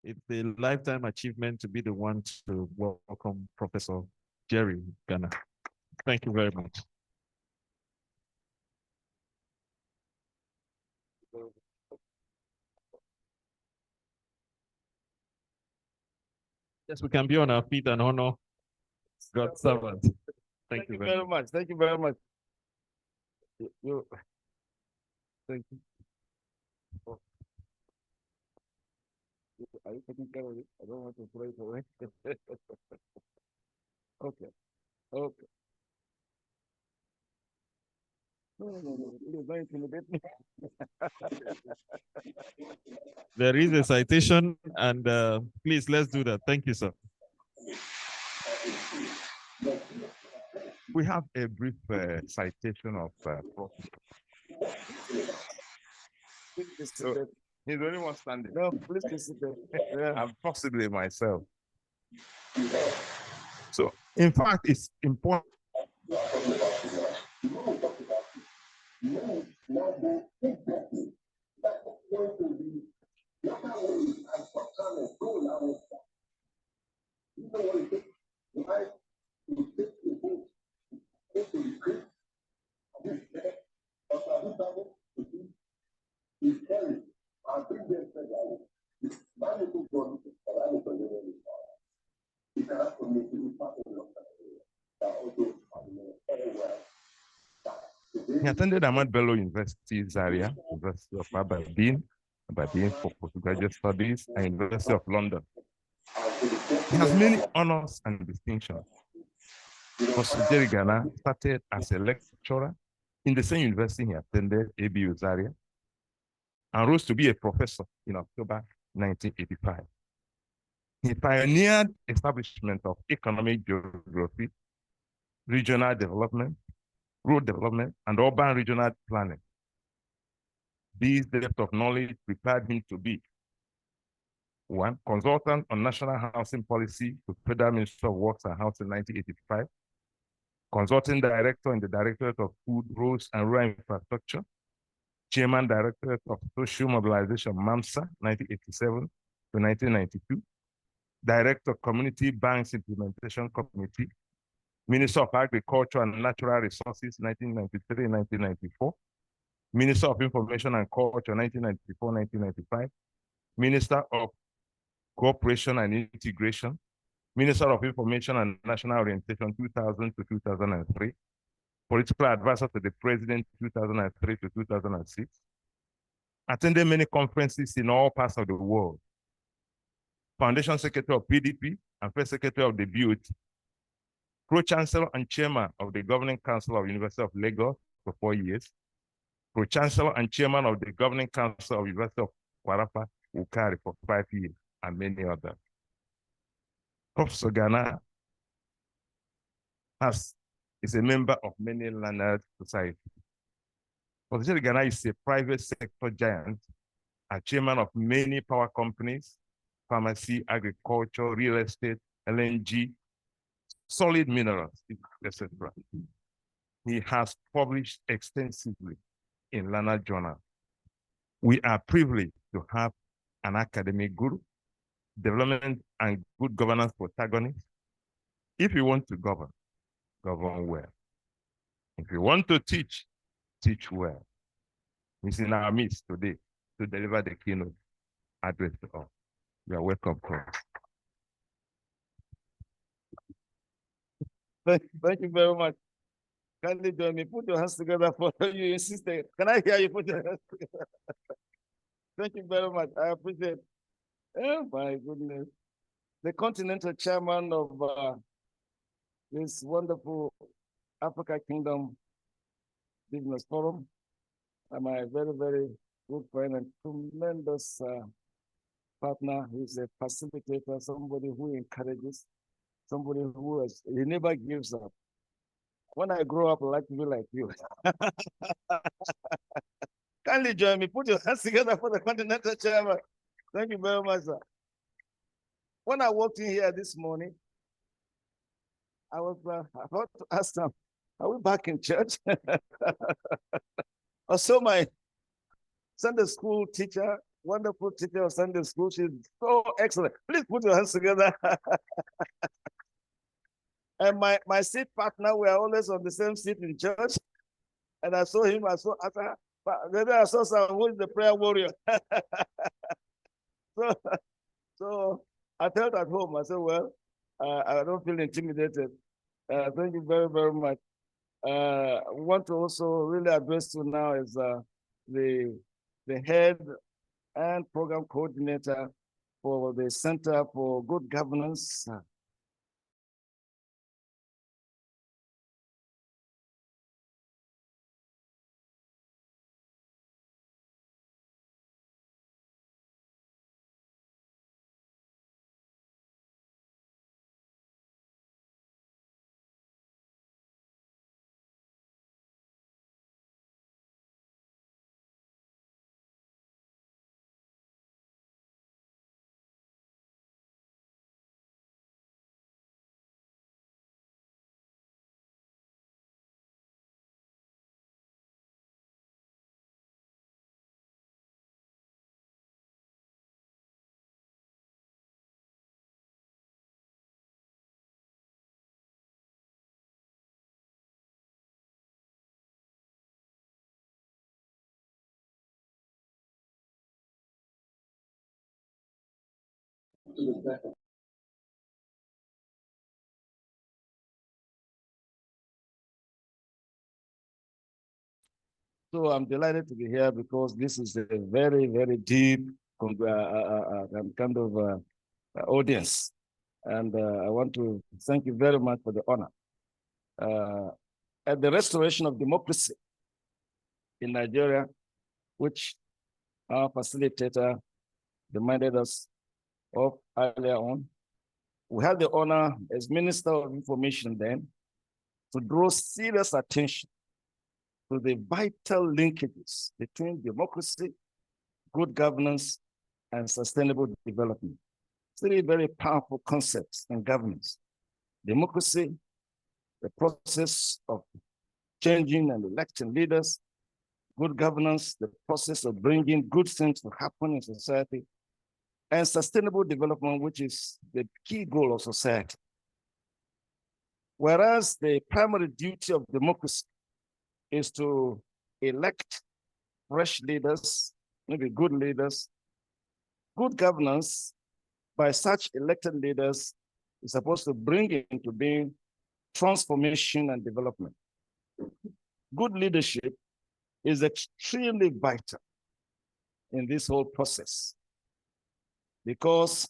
It's a lifetime achievement to be the one to welcome Professor Jerry Gana. Thank you very much. Yes, we can be on our feet and honor God's servant. Thank you very much. Thank you very much. Thank you. Are you taking care of it? I don't want to throw it away. Okay. Okay. No. You're going to intimidate me. There is a citation, and please, let's do that. Thank you, sir. We have a brief citation of Prof. So, he's the only one standing. No, please consider. Yeah. And possibly myself. So, in fact, it's important. He attended Ahmad Bello University, Zaria, University of Aberdeen for postgraduate studies, and University of London. He has many honors and distinctions. Professor Jerry Gana started as a lecturer in the same university he attended, ABU Zaria, and rose to be a professor in October 1985. He pioneered establishment of economic geography, regional development, road development, and urban regional planning. This depth of knowledge prepared him to be one, consultant on national housing policy to Federal Ministry of Works and Housing in 1985, consulting director in the Directorate of Food, Roads, and Rural Infrastructure, chairman Directorate of Social Mobilization, MAMSA, 1987 to 1992, director Community Banks Implementation Committee, Minister of Agriculture and Natural Resources, 1993-1994, Minister of Information and Culture, 1994-1995, Minister of Cooperation and Integration, Minister of Information and National Orientation, 2000 to 2003, Political Advisor to the President, 2003 to 2006, attended many conferences in all parts of the world, Foundation Secretary of PDP and First Secretary of the BOT, Pro-Chancellor and Chairman of the Governing Council of University of Lagos for 4 years, Pro-Chancellor and Chairman of the Governing Council of University of Kwarapa, Ukari for 5 years, and many others. Professor Gana is a member of many learned societies. Professor Gana is a private sector giant, a chairman of many power companies, pharmacy, agriculture, real estate, LNG, solid minerals, etc. He has published extensively in learned journals. We are privileged to have an academic guru, development and good governance protagonist. If you want to govern, govern well. If you want to teach, teach well. He's in our midst today to deliver the keynote address to all. You are welcome, Prof. Thank you very much. Kindly join me. Put your hands together for you insisted. Can I hear you put your hands together? Thank you very much. I appreciate it. Oh my goodness. The continental chairman of this wonderful Africa Kingdom Business Forum, and my very, very good friend and tremendous partner. He's a facilitator, somebody who encourages, somebody who he never gives up. When I grow up, I'd like to be like you. Kindly join me. Put your hands together for the continental chairman. Thank you very much, sir. When I walked in here this morning, I was about to ask them, are we back in church? Also, my Sunday school teacher wonderful teacher of Sunday school. She's so excellent. Please put your hands together. And my seat partner, we are always on the same seat in church. And I saw him, then I saw someone who is the prayer warrior. so, so I felt at home. I said, well, I don't feel intimidated. Thank you very, very much. I want to also really address you now as the head and program coordinator for the Center for Good Governance. So I'm delighted to be here because this is a very, very deep kind of audience. And I want to thank you very much for the honor. At the restoration of democracy in Nigeria, which our facilitator reminded us of earlier on, we had the honor as Minister of Information then to draw serious attention to the vital linkages between democracy, good governance, and sustainable development. Three very powerful concepts in governance. Democracy, the process of changing and electing leaders. Good governance, the process of bringing good things to happen in society. And sustainable development, which is the key goal of society. Whereas the primary duty of democracy is to elect fresh leaders, maybe good leaders. Good governance by such elected leaders is supposed to bring into being transformation and development. Good leadership is extremely vital in this whole process because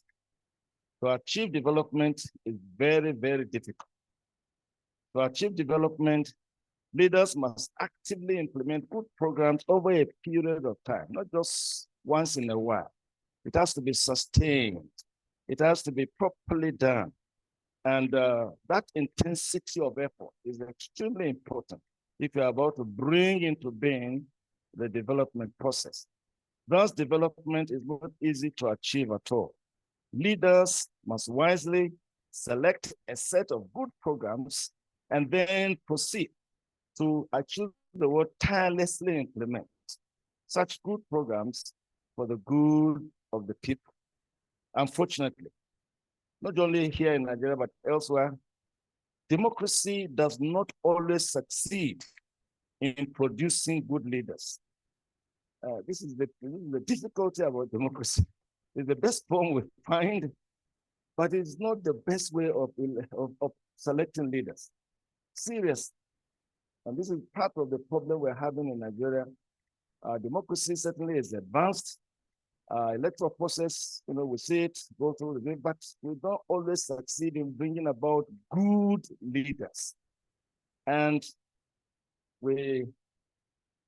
to achieve development is very, very difficult. To achieve development, leaders must actively implement good programs over a period of time, not just once in a while. It has to be sustained. It has to be properly done. And that intensity of effort is extremely important if you're about to bring into being the development process. Thus, development is not easy to achieve at all. Leaders must wisely select a set of good programs and then proceed to achieve the word tirelessly implement such good programs for the good of the people. Unfortunately, not only here in Nigeria, but elsewhere, democracy does not always succeed in producing good leaders. This is the difficulty about democracy. It's the best form we find, but it's not the best way of selecting leaders. Serious. And this is part of the problem we're having in Nigeria. Democracy certainly is advanced. Electoral process, we see it go through the game, but we don't always succeed in bringing about good leaders. And we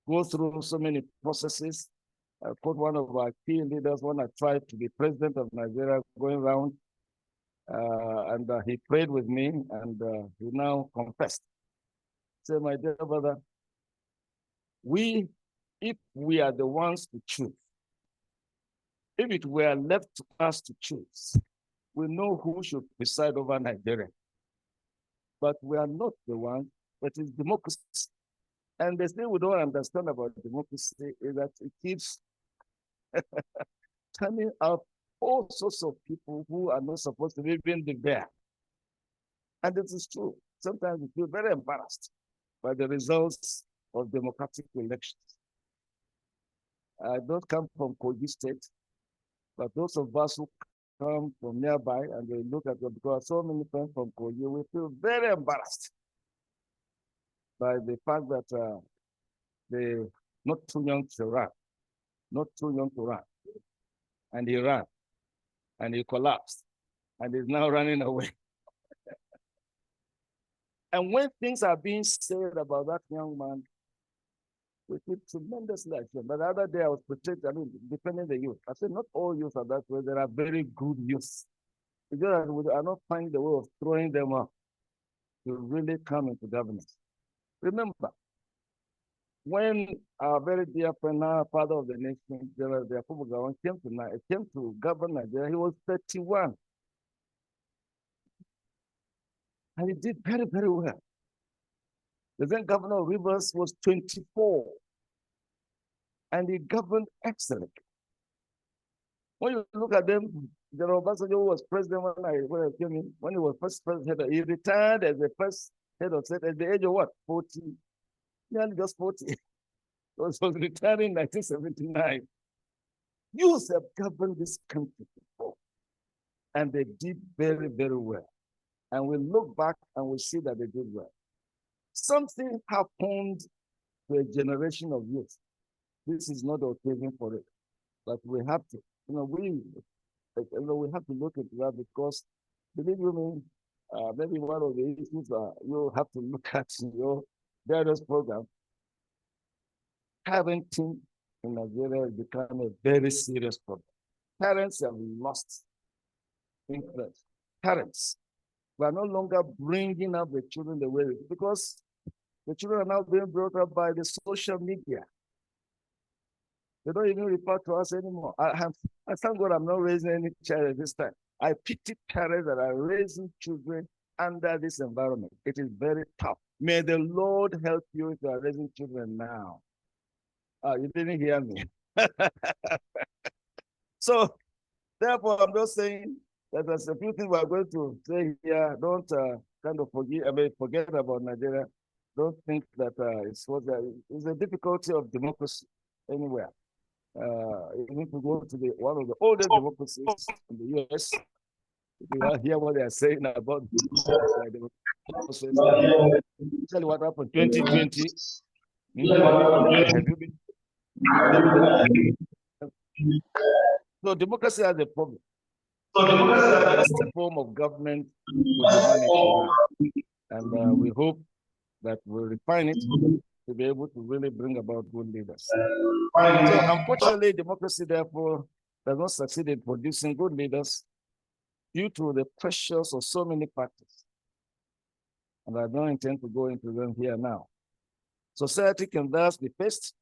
go through so many processes. I put one of our key leaders when I tried to be president of Nigeria going around, and he prayed with me, and he now confessed. Say, my dear brother, if we are the ones to choose, if it were left to us to choose, we know who should preside over Nigeria. But we are not the ones, but it's democracy. And the thing we don't understand about democracy is that it keeps turning out all sorts of people who are not supposed to be in there. And this is true. Sometimes we feel very embarrassed by the results of democratic elections. I don't come from Kogi State, but those of us who come from nearby and they look at them, because so many friends from Kogi, we feel very embarrassed by the fact that they're not too young to run, not too young to run. And he ran, and he collapsed, and is now running away. And when things are being said about that young man, we feel tremendously ashamed. But the other day I was defending the youth. I said, not all youth are that way. There are very good youth. It's just that we are not finding the way of throwing them up to really come into governance. Remember, when our very dear friend, now father of the nation, General Yakubu came to govern Nigeria, he was 31. And he did very, very well. The then governor of Rivers was 24. And he governed excellently. When you look at them, General Obasanjo was president when I came in. When he was first president, he retired as the first head of state at the age of what? 40. Nearly just 40. He was retiring in 1979. Youth have governed this country before. And they did very, very well. And we look back and we see that they did well. Something happened to a generation of youth. This is not the occasion for it, but we have to, we have to look into that, because believe you me, maybe one of the issues you have to look at in your various programs. Parenting in Nigeria has become a very serious problem. Parents have lost interest. Parents are no longer bringing up the children the way, because the children are now being brought up by the social media. They don't even refer to us anymore. I thank God I'm not raising any child at this time. I pity parents that are raising children under this environment. It is very tough. May the Lord help you if you are raising children now. You didn't hear me. So, therefore, I'm just saying that there's a few things we're going to say here. Don't forget about Nigeria. Don't think that it's a difficulty of democracy anywhere. You need to go to one of the oldest democracies in the US. You hear what they are saying about the democracy. Tell you what happened 2020. Have you been? So democracy has a problem. The best form of government will be managed now. And we hope that we'll refine it to be able to really bring about good leaders. So unfortunately, democracy, therefore, does not succeed in producing good leaders due to the pressures of so many factors. And I don't intend to go into them here now. Society can thus be faced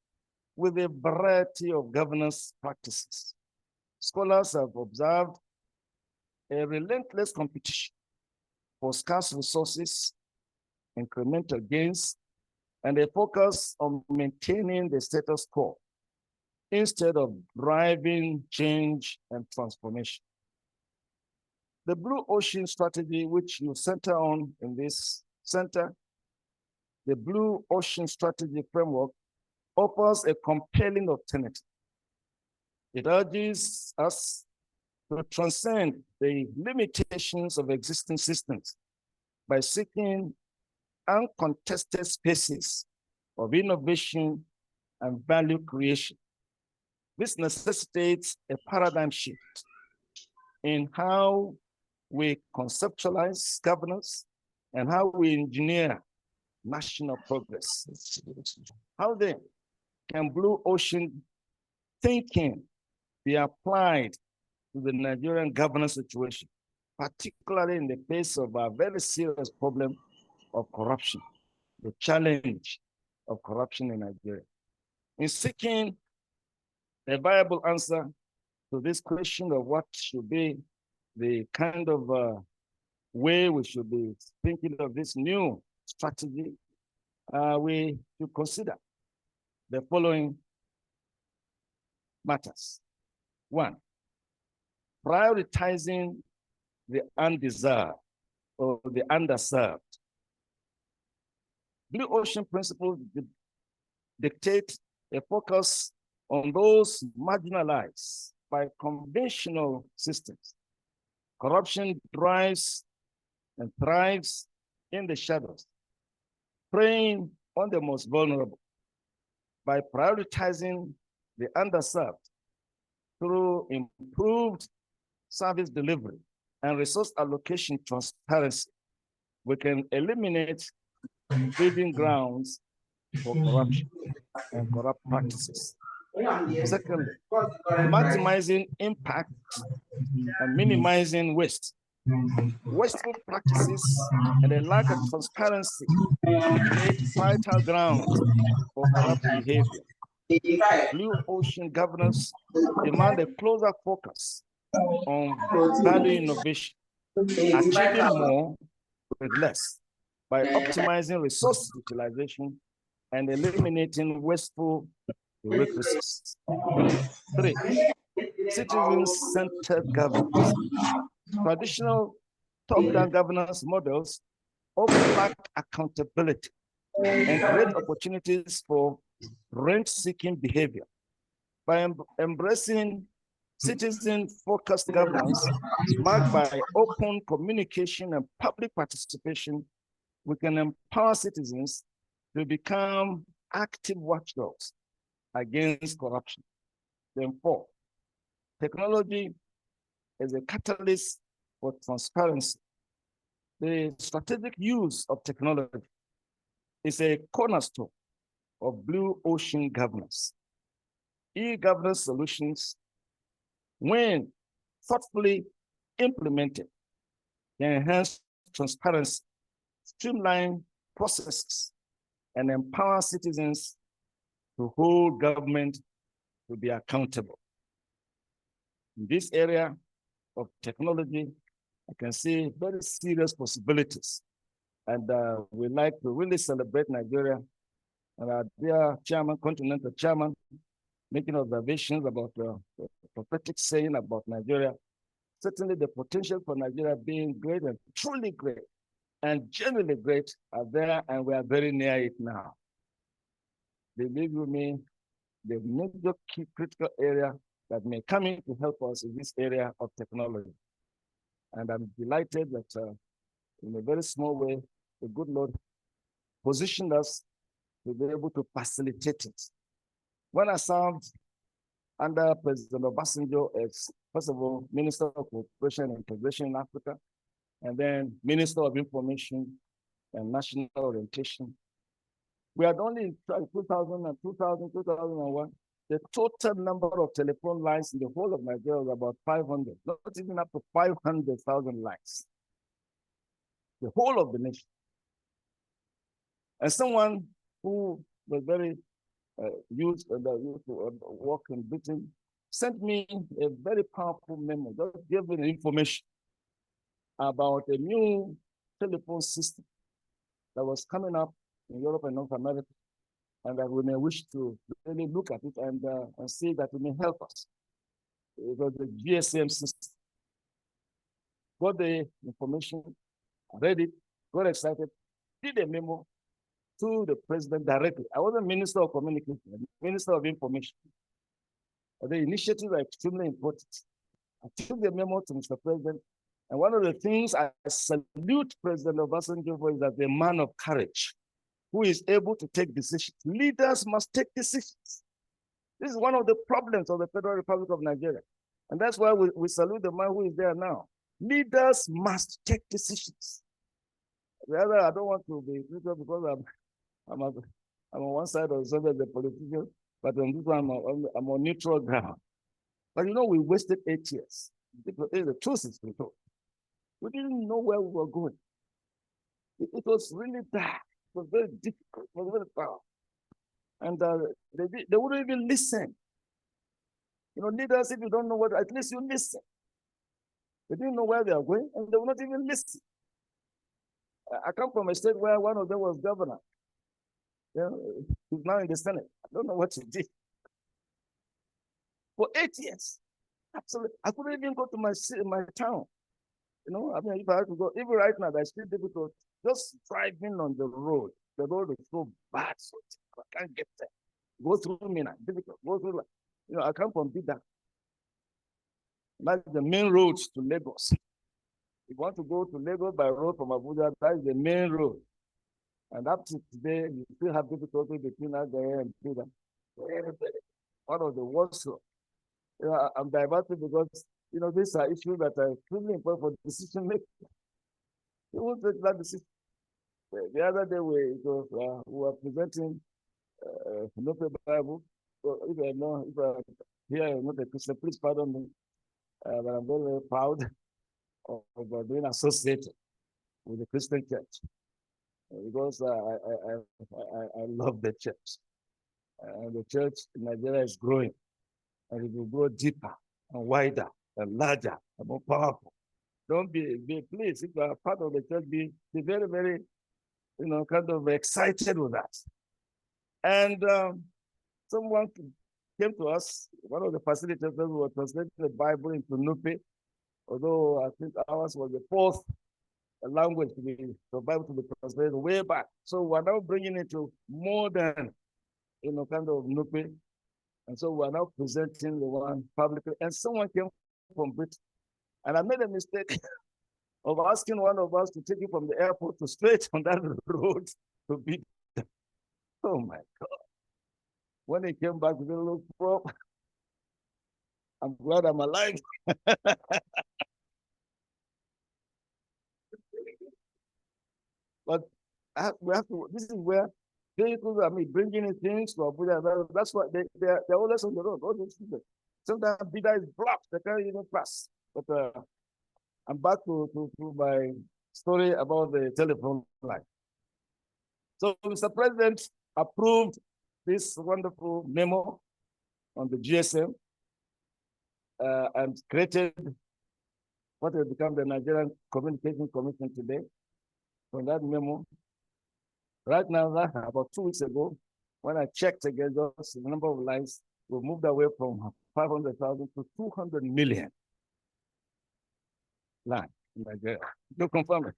with a variety of governance practices. Scholars have observed a relentless competition for scarce resources, incremental gains, and a focus on maintaining the status quo instead of driving change and transformation. The Blue Ocean Strategy, which you center on in this center, the Blue Ocean Strategy framework offers a compelling alternative. It urges us to transcend the limitations of existing systems by seeking uncontested spaces of innovation and value creation. This necessitates a paradigm shift in how we conceptualize governance and how we engineer national progress. How then can Blue Ocean thinking be applied to the Nigerian governance situation, particularly in the face of a very serious problem of corruption, the challenge of corruption in Nigeria? In seeking a viable answer to this question of what should be the kind of way we should be thinking of this new strategy, we should consider the following matters. One, prioritizing the undeserved or the underserved. Blue Ocean principles dictate a focus on those marginalized by conventional systems. Corruption drives and thrives in the shadows, preying on the most vulnerable. By prioritizing the underserved through improved service delivery and resource allocation transparency, we can eliminate breeding grounds for corruption and corrupt practices. Secondly, maximizing impact and minimizing waste. Wasteful practices and a lack of transparency create fertile ground for corrupt behavior. Blue Ocean governance demand a closer focus on value innovation, achieving more with less by optimizing resource utilization and eliminating wasteful bureaucracies. Three, citizen-centered governance. Traditional top-down governance models often lack accountability and create opportunities for rent-seeking behavior. By embracing citizen-focused governance marked by open communication and public participation, we can empower citizens to become active watchdogs against corruption. Then four, technology is a catalyst for transparency. The strategic use of technology is a cornerstone of Blue Ocean governance. E-governance solutions, when thoughtfully implemented, can enhance transparency, streamline processes, and empower citizens to hold government to be accountable. In this area of technology, I can see very serious possibilities. And we like to really celebrate Nigeria and our dear chairman, continental chairman, making observations about the prophetic saying about Nigeria. Certainly the potential for Nigeria being great and truly great and genuinely great are there, and we are very near it now. Believe you me, the major key critical area that may come in to help us in this area of technology. And I'm delighted that in a very small way, the good Lord positioned us to be able to facilitate it. When I served under President Obasanjo as, first of all, Minister of Cooperation and Integration in Africa, and then Minister of Information and National Orientation, we had only in 2000 and 2001, the total number of telephone lines in the whole of Nigeria was about 500, not even up to 500,000 lines. The whole of the nation. And someone who was very used to work in Britain sent me a very powerful memo, just gave me information about a new telephone system that was coming up in Europe and North America, and that we may wish to really look at it and see that it may help us. It was the GSM system. Got the information, read it, got excited, did a memo to the president directly. I wasn't Minister of Communication, Minister of Information. The initiatives are extremely important. I took the memo to Mr. President, and one of the things I salute President Obasanjo for is that the man of courage who is able to take decisions. Leaders must take decisions. This is one of the problems of the Federal Republic of Nigeria. And that's why we salute the man who is there now. Leaders must take decisions. The other, I don't want to be critical because I'm on one side of the politician, but on this one, I'm on neutral ground. But you know, we wasted 8 years. The truth is told. We didn't know where we were going. It was really bad. It was very difficult. It was very tough. And they wouldn't even listen. You know, leaders, if you don't know what, at least you listen. They didn't know where they are going, and they will not even listen. I come from a state where one of them was governor. You know, he's now in the Senate. I don't know what he did. For 8 years. Absolutely. I couldn't even go to my city, my town. You know, I mean, if I had to go, even right now, that's still difficult. Just driving on the road is so bad, so I can't get there. Go through Mina, difficult. Go through, you know, I come from Bida. That's the main roads to Lagos. If you want to go to Lagos by road from Abuja, that is the main road. And up to today, you still have difficulty between us there and Bida. One of the worst. You know, I'm diverted because, you know, these are issues that are extremely important for decision making. You won't take that decision. The other day we were presenting not a Bible. So if I know, if I hear not a Christian, please pardon me. But I'm very, very proud of being associated with the Christian church because I love the church. And the church in Nigeria is growing, and it will grow deeper and wider and larger and more powerful. Don't be please, if you are part of the church, be very, very, you know, kind of excited with that. And someone came to us, one of the facilitators who were translating the Bible into Nupe, although I think ours was the fourth language to be, the Bible to be translated way back. So we're now bringing it to more than, you know, kind of Nupe. And so we're now presenting the one publicly. And someone came from Britain. And I made a mistake of asking one of us to take it from the airport to straight on that road to beat them. Oh my God. When he came back, he said, look, Prof, I'm glad I'm alive. But we have to, this is where vehicles, I mean, bringing in things to Abuja, that's what they're always on the road, all those people. Sometimes Bida is blocked, they can't even pass. But I'm back to my story about the telephone line. So Mr. President approved this wonderful memo on the GSM and created what has become the Nigerian Communication Commission today. From that memo, right now, about 2 weeks ago, when I checked again, just the number of lines, we moved away from 500,000 to 200 million lines in Nigeria. You confirm it.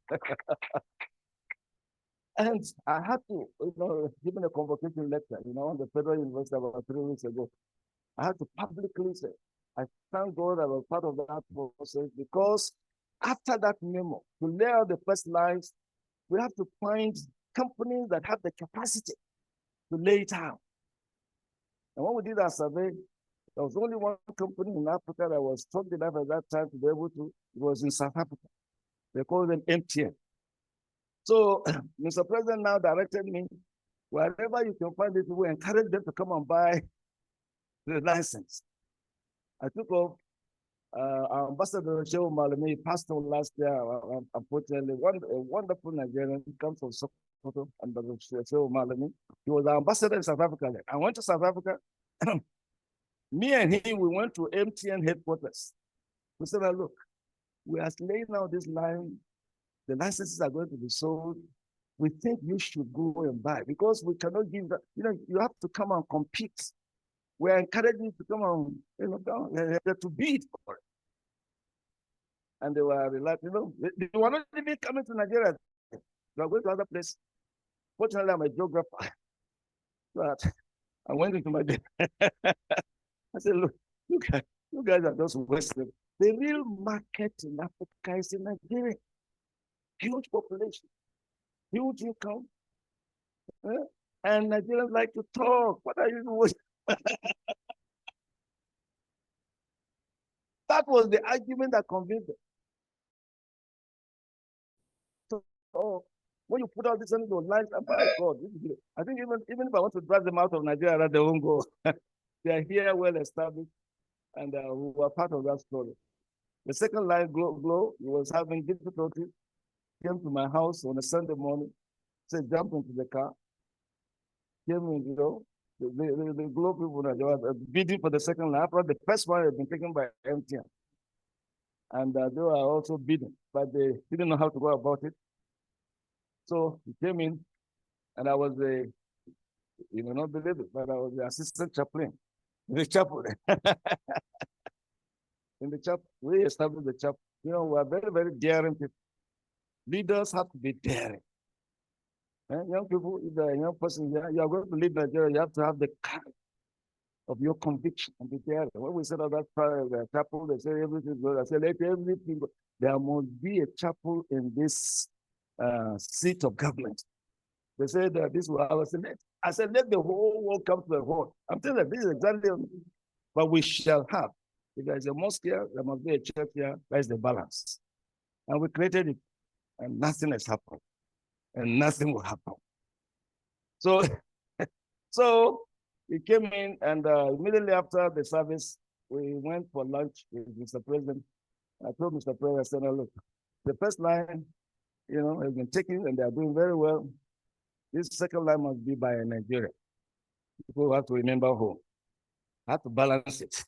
And I had to, you know, give a convocation lecture, you know, on the Federal University about 3 weeks ago. I had to publicly say, I thank God I was part of that process because after that memo, to lay out the first lines, we have to find companies that have the capacity to lay it out. And when we did our survey, there was only one company in Africa that was strong enough at that time to be able to, it was in South Africa. They called them MTN. So Mr. President now directed me, wherever you can find these people, encourage them to come and buy the license. I took off our Ambassador Shehu Malami passed on last year, unfortunately, a wonderful Nigerian, he comes from Sokoto, Ambassador Shehu Malami. He was our ambassador in South Africa. I went to South Africa. Me and him, we went to MTN headquarters. We said, look, we are laying out this line. The licenses are going to be sold. We think you should go and buy because we cannot give that. You know, you have to come and compete. We're encouraging you to come and, you know, down, to bid for it. And they were like, you know, they were not even coming to Nigeria. They were going to other places. Fortunately, I'm a geographer. But I went into my I said, look, you guys are just wasted. The real market in Africa is in Nigeria. Huge population, huge income. And Nigerians like to talk. What are you doing? That was the argument that convinced them. So, when you put out this on those lines, my God, I think even if I want to drive them out of Nigeria, they won't go. They are here, well established, and we were part of that story. The second line, Glow, was having difficulty. Came to my house on a Sunday morning, said, jump into the car. Came in, you know, the Glow people, they were bidding for the second line. After the first one had been taken by MTN. And they were also bidding, but they didn't know how to go about it. So he came in, and I was you know, not believe it, but I was the assistant chaplain, the chaplain. in the chapel. We established the chapel. You know, we are very, very daring people. Leaders have to be daring. Young people, if you're a young person here, you are going to lead Nigeria, you have to have the courage of your conviction and be daring. When we set up that chapel, they say everything good. I said, let everything go. There must be a chapel in this seat of government. They said that this will have I said, let the whole world come to the whole. I'm telling you, this is exactly what we shall have. If there's a mosque here, there must be a church here. That's the balance. And we created it, and nothing has happened, and nothing will happen. So, so we came in, and immediately after the service, we went for lunch with Mr. President. I told Mr. President, I said, oh, look, the first line, you know, has been taken, and they are doing very well. This second line must be by Nigeria. People have to remember who. Have to balance it.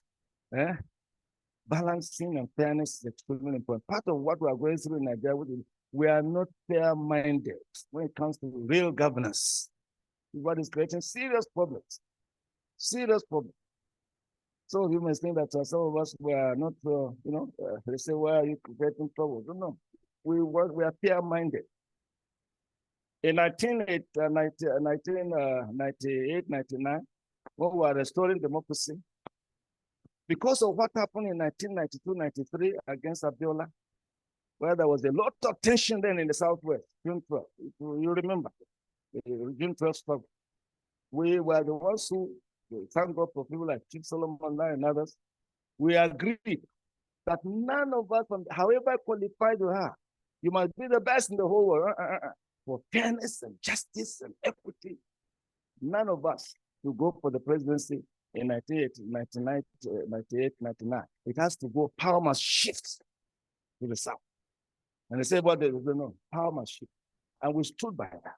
Balancing and fairness is extremely important. Part of what we are going through in Nigeria, we are not fair-minded when it comes to real governance. What is creating serious problems. Serious problems. So you may think that some of us were not, they say, why are you creating trouble? No. We are fair-minded. In 1998, 99, when we were restoring democracy, because of what happened in 1992, 93 against Abiola, where there was a lot of tension then in the Southwest, June 12, you remember, the June 12 struggle. We were the ones who, thank God for people like Chief Solomon and others, we agreed that none of us, however qualified you are, you must be the best in the whole world. For fairness and justice and equity, none of us will go for the presidency in 98, 99. It has to go, power must shift to the South. And they say, well, they don't know, power must shift. And we stood by that.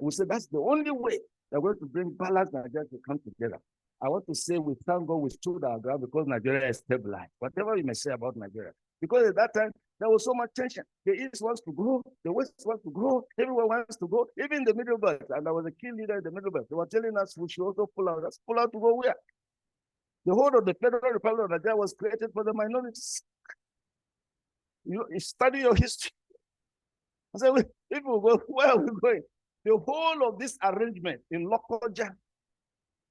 We said, that's the only way they're going to bring balance Nigeria to come together. I want to say, we thank God we stood our ground because Nigeria is stabilized. Whatever you may say about Nigeria. Because at that time, there was so much tension. The East wants to grow, the West wants to grow, everyone wants to go, even the Middle Belt. And there was a key leader in the Middle Belt. They were telling us we should also pull out. Let's pull out to go where? The whole of the Federal Republic of Nigeria was created for the minorities. You study your history. I said, if we go, where are we going? The whole of this arrangement in Lokoja,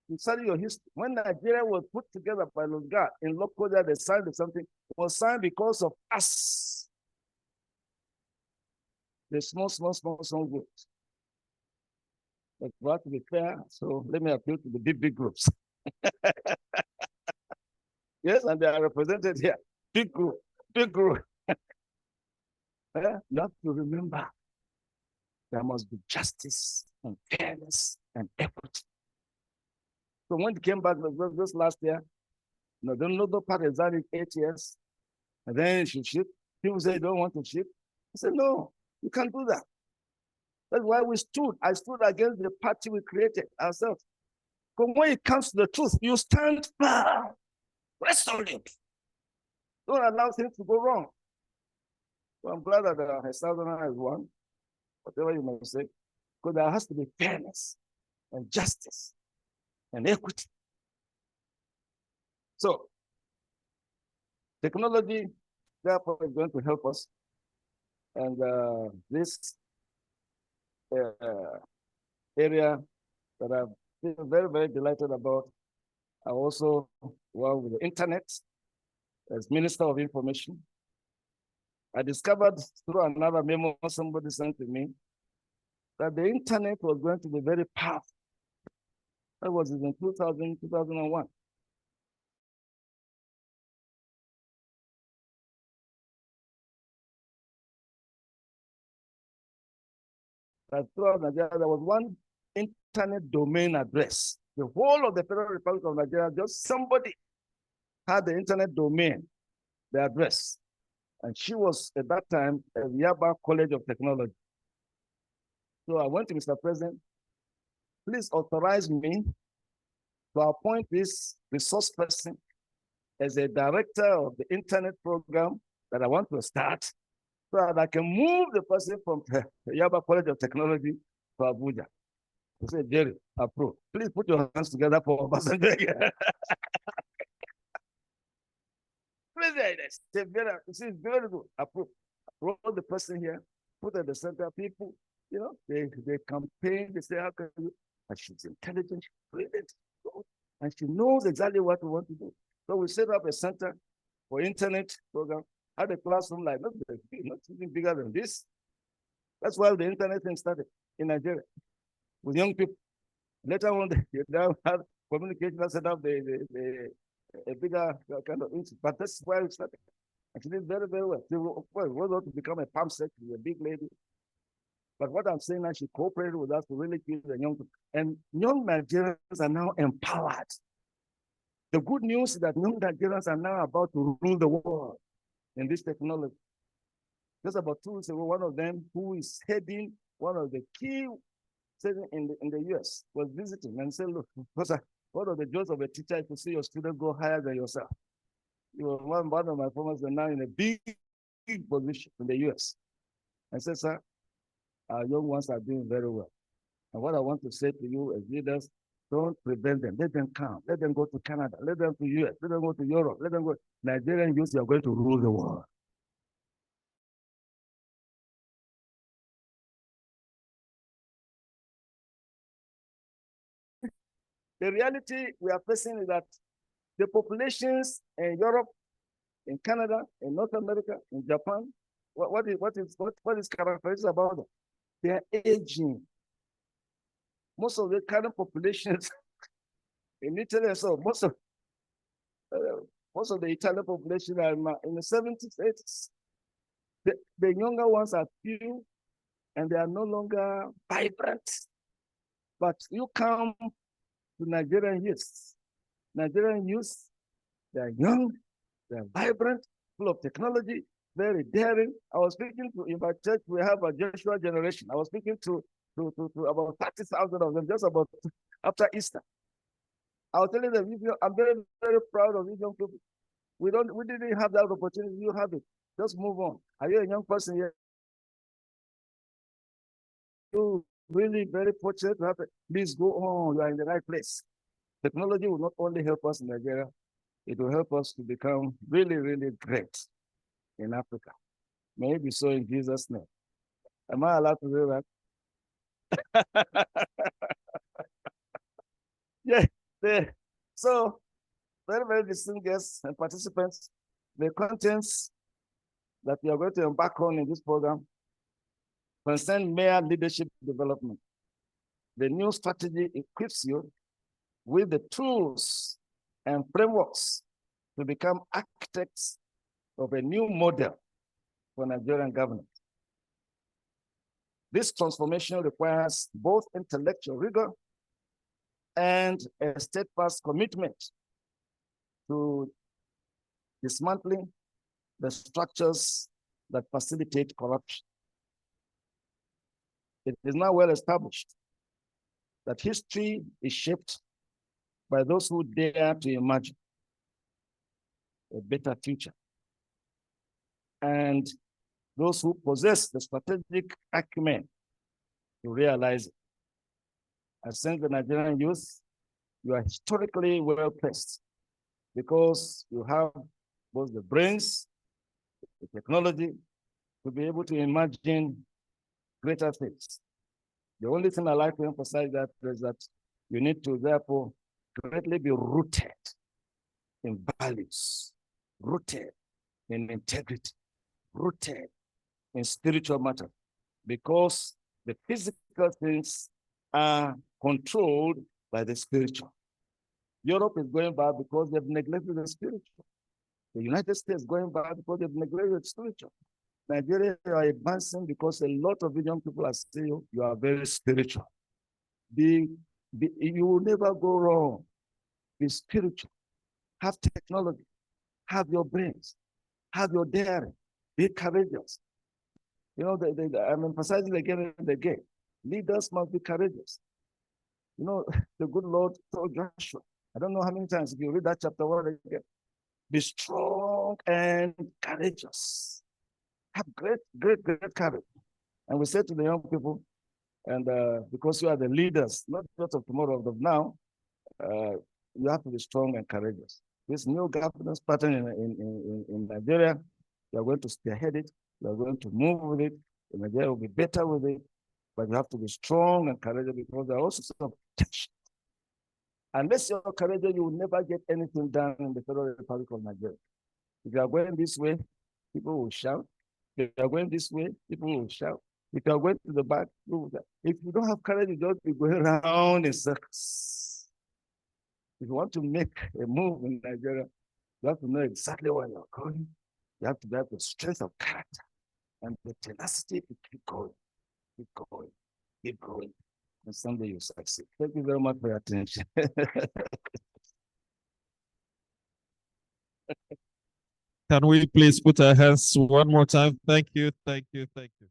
you study your history. When Nigeria was put together by Lugard in Lokoja, they signed something. It was signed because of us. The small groups. But we have to be fair, so let me appeal to the big groups. Yes, and they are represented here. Big group. You have to remember there must be justice and fairness and equity. So when it came back this last year, the Nobel part is done in 8 years, and then it should shift. People say they don't want to shift. I said, no, you can't do that. That's why we stood. I stood against the party we created ourselves. But when it comes to the truth, you stand firm, resolute. Don't allow things to go wrong. So I'm glad that Southern has won, whatever you may say, because there has to be fairness and justice and equity. So technology, therefore, is going to help us. And this area that I'm very, very delighted about, I also work with the internet as Minister of Information. I discovered through another memo somebody sent to me that the internet was going to be very powerful. That was in 2001. That throughout Nigeria, there was one internet domain address. The whole of the Federal Republic of Nigeria, just somebody had the internet domain, the address. And she was at that time at Yaba College of Technology. So I went to Mr. President, please authorize me to appoint this resource person as a director of the internet program that I want to start so that I can move the person from the Yaba College of Technology to Abuja. He said, Jerry, approve. Please put your hands together for Obasanjo. is it? It's very good. Approve. Approve the person here, put at the center people, they campaign, they say, how can you? And she's intelligent, she's brilliant, and she knows exactly what we want to do. So we set up a center for internet program, had a classroom like not even bigger than this. That's why the internet thing started in Nigeria with young people. Later on, they now have communication set up a bigger kind of institute. But that's why it started. And she did very, very well. She was going to become a pump secretary, a big lady. But what I'm saying now, she cooperated with us to really give the young people. And young Nigerians are now empowered. The good news is that young Nigerians are now about to rule the world in this technology. Just about 2 weeks ago, one of them who is heading one of the key in the US was visiting and said, look, one of the joys of a teacher is to see your student go higher than yourself. One of my formers are now in a big position in the US. I said, sir, our young ones are doing very well. And what I want to say to you as leaders, don't prevent them. Let them come. Let them go to Canada. Let them to US. Let them go to Europe. Let them go. Nigerian youth, you are going to rule the world. The reality we are facing is that the populations in Europe, in Canada, in North America, in Japan, what is characteristic about them? They are aging. Most of the current populations in Italy, so most of the Italian population are in the 70s, 80s. The younger ones are few, and they are no longer vibrant. But you come to Nigerian youth. Nigerian youth, they are young, they are vibrant, full of technology, very daring. I was speaking to, in my church, we have a Joshua generation. I was speaking to about 30,000 of them just about after Easter. I was telling them, I'm very, very proud of these young people. We didn't have that opportunity. You have it. Just move on. Are you a young person here? You really very fortunate to have it. Please go on. You are in the right place. Technology will not only help us in Nigeria, it will help us to become really, really great in Africa. May it be so in Jesus' name. Am I allowed to do that? Yeah. So, very, very distinct guests and participants, the contents that we are going to embark on in this program concern mere leadership development. The new strategy equips you with the tools and frameworks to become architects of a new model for Nigerian governance. This transformation requires both intellectual rigor and a steadfast commitment to dismantling the structures that facilitate corruption. It is now well established that history is shaped by those who dare to imagine a better future and those who possess the strategic acumen to realize it. As since the Nigerian youth, you are historically well placed because you have both the brains, the technology to be able to imagine greater things. The only thing I like to emphasize that is that you need to therefore greatly be rooted in values, rooted in integrity, rooted in spiritual matter, because the physical things are controlled by the spiritual. Europe is going bad because they've neglected the spiritual. The United States is going bad because they've neglected the spiritual. Nigeria are advancing because a lot of young people are saying you are very spiritual. You will never go wrong. Be spiritual. Have technology. Have your brains. Have your daring. Be courageous. I'm emphasizing again and again. Leaders must be courageous. The good Lord told Joshua, I don't know how many times, if you read that chapter 1 again, be strong and courageous. Have great, great, great courage. And we say to the young people, and because you are the leaders, not just of tomorrow, of now, you have to be strong and courageous. this new governance pattern in Nigeria. You are going to spearhead it. You are going to move with it. Nigeria will be better with it. But you have to be strong and courageous because there are also some tension. Unless you're courageous, you will never get anything done in the Federal Republic of Nigeria. If you are going this way, people will shout. If you are going this way, people will shout. If you are going to the back, people will shout. If you don't have courage, you just be going around in circles. If you want to make a move in Nigeria, you have to know exactly where you're going. You have to have the strength of character and the tenacity to keep going, keep going, keep going. And someday you succeed. Thank you very much for your attention. Can we please put our hands one more time? Thank you, thank you, thank you.